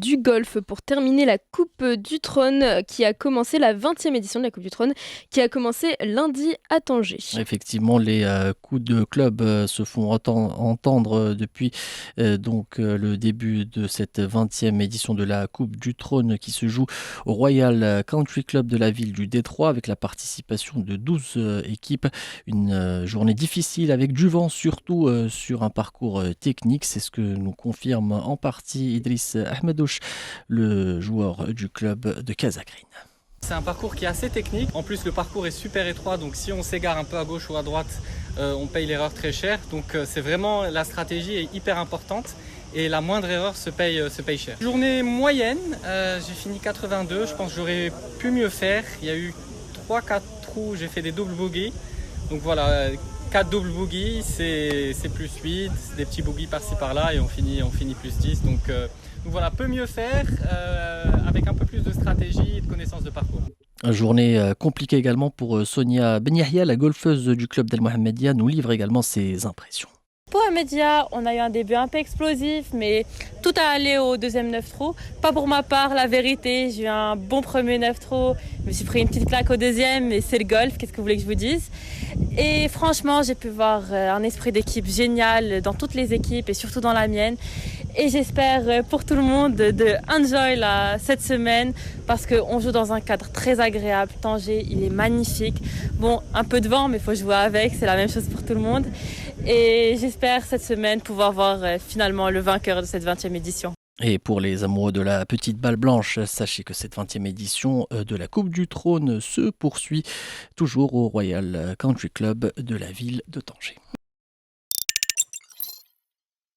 du golf pour terminer la Coupe du Trône qui a commencé, la 20e édition de la Coupe du Trône qui a commencé lundi à Tanger. Effectivement, les coups de club se font entendre depuis le début de cette 20e édition de la Coupe du Trône qui se joue au Royal Country Club de la ville du Détroit avec la participation de 12 équipes. Une journée difficile avec du vent, surtout sur un parcours technique. C'est ce que nous confirme en partie Idriss Ahmedouche, le joueur du club de Casagreen. C'est un parcours qui est assez technique. En plus, le parcours est super étroit, donc si on s'égare un peu à gauche ou à droite, on paye l'erreur très cher. Donc c'est vraiment, la stratégie est hyper importante et la moindre erreur se paye cher. Journée moyenne, j'ai fini 82, je pense que j'aurais pu mieux faire. Il y a eu 3-4 trous, j'ai fait des doubles bogeys. Donc voilà, 4 doubles bogeys, c'est plus 8, des petits bogeys par-ci par-là et on finit plus 10. Donc voilà, peut mieux faire avec un peu plus de stratégie et de connaissance de parcours. Une journée compliquée également pour Sonia Benyahia, la golfeuse du club d'El Mohammedia, nous livre également ses impressions. Pour Ahmedia, on a eu un début un peu explosif, mais tout a allé au deuxième 9 trous. Pas pour ma part, la vérité, j'ai eu un bon premier 9 trous, je me suis pris une petite claque au deuxième, mais c'est le golf, qu'est-ce que vous voulez que je vous dise? Et franchement, j'ai pu voir un esprit d'équipe génial dans toutes les équipes et surtout dans la mienne. Et j'espère pour tout le monde de enjoy cette semaine parce qu'on joue dans un cadre très agréable. Tanger, il est magnifique. Bon, un peu de vent, mais il faut jouer avec, c'est la même chose pour tout le monde. Et j'espère cette semaine pouvoir voir finalement le vainqueur de cette 20e édition. Et pour les amoureux de la petite balle blanche, sachez que cette 20e édition de la Coupe du Trône se poursuit toujours au Royal Country Club de la ville de Tanger.